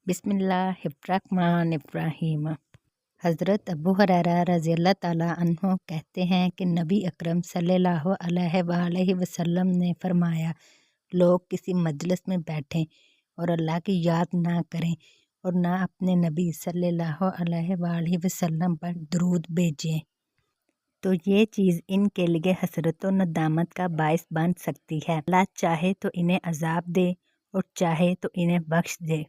बिस्मिल्लाहिर्रहमानिर्रहीम। हज़रत अबू हुरैरा रज़ियल्लाहु ताला अन्हु कहते हैं कि नबी अकरम सल्लल्लाहु अलैहि वसल्लम ने फरमाया, लोग किसी मजलिस में बैठें और अल्लाह की याद ना करें और ना अपने नबी सल्लल्लाहु अलैहि वसल्लम पर दरूद भेजें तो ये चीज़ इनके लिए हसरत व नदामत का बायस बन सकती है। अल्लाह चाहे तो इन्हें अजाब दे और चाहे तो इन्हें बख्श दे।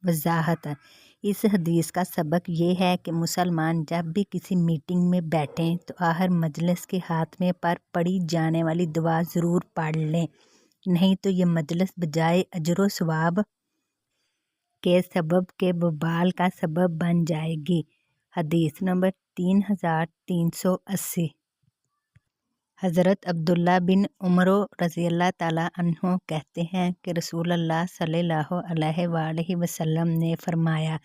वजाहत। इस हदीस का सबक ये है कि मुसलमान जब भी किसी मीटिंग में बैठें तो आखिर मजलिस के हाथमे पर पढ़ी जाने वाली दुआ ज़रूर पढ़ लें, नहीं तो ये मजलिस बजाय अजर व सवाब के सबब के वबाल का सबब बन जाएगी। हदीस नंबर 3380। हज़रत अब्दुल्ला बिन उमर रज़ियल्लाहु ताला अन्हु कहते हैं कि रसूलुल्लाह सल्लल्लाहु अलैहि वसल्लम ने फरमाया,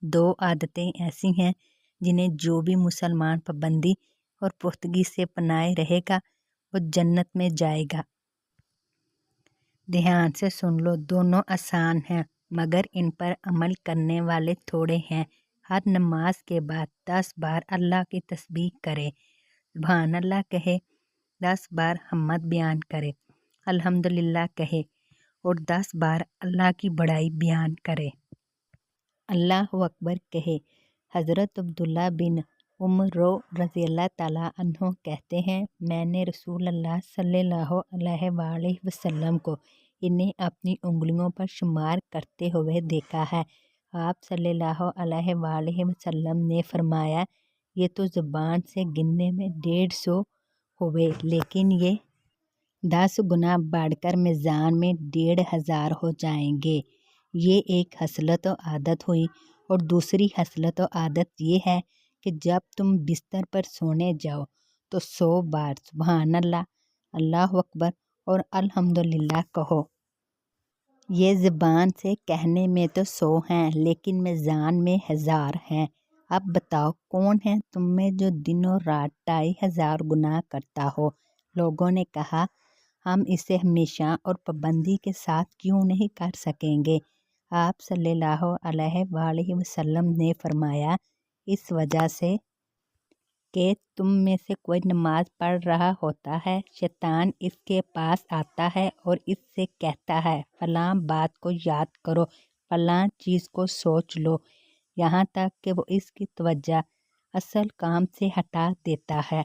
दो आदतें ऐसी हैं जिन्हें जो भी मुसलमान पाबंदी और पुख्तगी से अपनाए रहेगा वो जन्नत में जाएगा। ध्यान से सुन लो, दोनों आसान हैं मगर इन पर अमल करने वाले थोड़े हैं। हर नमाज के बाद 10 बार अल्लाह की तस्बीह करे, सुभान अल्लाह कहे, 10 बार हम्मद बयान करे, अल्हम्दुलिल्लाह कहे और 10 बार अल्लाह की बड़ाई बयान करे, अल्लाहु अकबर कहे। हज़रत अब्दुल्ला बिन उमर रज़ियल्लाहु ताला अन्हु कहते हैं, मैंने रसूलुल्लाह सल्लल्लाहु अलैहि वसल्लम को इन्हें अपनी उंगलियों पर शुमार करते हुए देखा है। आप सल्लल्लाहु अलैहि वसल्लम ने फरमाया, ये तो ज़ुबान से गिनने में 150 हुए, लेकिन ये 10 गुना बढ़कर मीज़ान में 1500 हो जाएंगे। ये एक हसलत व आदत हुई और दूसरी हसलत व आदत ये है कि जब तुम बिस्तर पर सोने जाओ तो 100 बार सुभान अल्लाह, अल्लाहु अकबर और अल्हम्दुलिल्लाह कहो। ये ज़बान से कहने में तो 100 हैं लेकिन मीज़ान में 1000 हैं। अब बताओ कौन है तुम में जो दिन और रात 2500 गुनाह करता हो। लोगों ने कहा, हम इसे हमेशा और पाबंदी के साथ क्यों नहीं कर सकेंगे। आप सल्लल्लाहु अलैहि वसल्लम ने फरमाया, इस वजह से कि तुम में से कोई नमाज पढ़ रहा होता है, शैतान इसके पास आता है और इससे कहता है, फलां बात को याद करो, फलां चीज़ को सोच लो, यहाँ तक कि वो इसकी तवज्जो असल काम से हटा देता है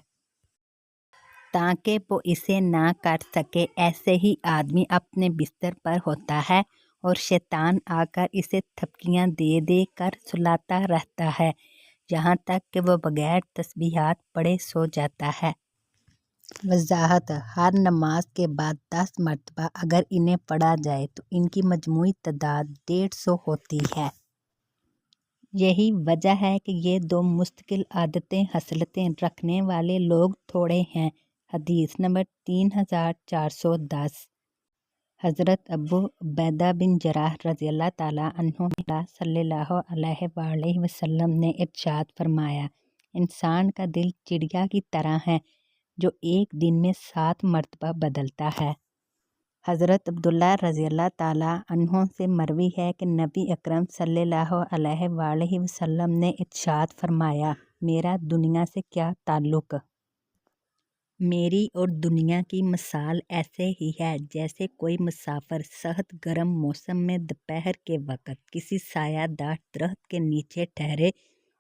ताकि वो इसे ना कर सके। ऐसे ही आदमी अपने बिस्तर पर होता है और शैतान आकर इसे थपकियां दे दे कर सुलाता रहता है, यहाँ तक कि वह बगैर तस्बीहात पढ़े सो जाता है। वजाहत। हर नमाज के बाद 10 मरतबा अगर इन्हें पढ़ा जाए तो इनकी मजमूई तादाद 150 होती है। यही वजह है कि ये दो मुस्तकिल आदतें हसलतें रखने वाले लोग थोड़े हैं। हदीस नंबर 3410। हज़रत अबू उबैदा बिन जराह रज़ियल्लाहु ताला अन्हु सल्लल्लाहु अलैहि वसल्लम ने इरशाद फरमाया, इंसान का दिल चिड़िया की तरह है जो एक दिन में 7 मरतबा बदलता है। हज़रत अब्दुल्ला रज़ियल्लाहु ताला अन्हु से मरवी है कि नबी अकरम सल्लल्लाहु अलैहि वसल्लम ने इरशाद फरमाया, मेरा दुनिया से क्या ताल्लुक़। मेरी और दुनिया की मिसाल ऐसे ही है जैसे कोई मुसाफिर सख्त गर्म मौसम में दोपहर के वक़्त किसी सायादार दरख्त के नीचे ठहरे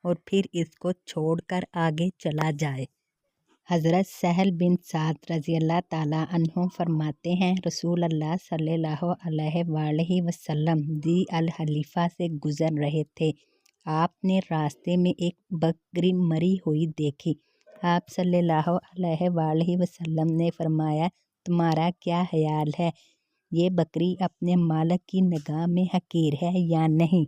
और फिर इसको छोड़कर आगे चला जाए। हज़रत सहल बिन साद रज़ियल्लाहु ताला अन्हु फरमाते हैं, रसूलुल्लाह सल्लल्लाहु अलैहि वसल्लम दी अल हलीफ़ा से गुज़र रहे थे। आपने रास्ते में एक बकरी मरी हुई देखी। आप सल्लल्लाहु अलैहि वसल्लम ने फरमाया, तुम्हारा क्या ख्याल है, ये बकरी अपने मालिक की निगाह में हकीर है या नहीं।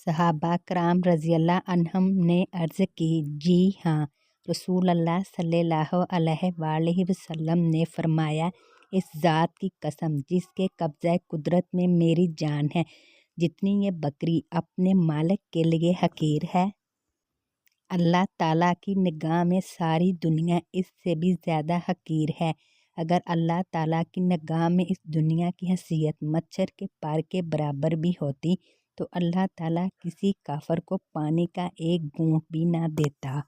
सहाबा कराम रज़ियल्लाहु अन्हुम ने अर्ज़ की, जी हाँ। रसूलुल्लाह सल्लल्लाहु अलैहि वसल्लम ने फरमाया, इस ज़ात की कसम जिसके कब्ज़े कुदरत में मेरी जान है, जितनी ये बकरी अपने मालिक के लिए हकीर है, अल्लाह ताला की निगाह में सारी दुनिया इससे भी ज़्यादा हकीर है। اگر اللہ تعالیٰ کی نگاہ میں اس دنیا کی حیثیت مچھر کے پر کے برابر بھی ہوتی تو اللہ تعالیٰ کسی کافر کو پانی کا ایک گھونٹ بھی نہ دیتا۔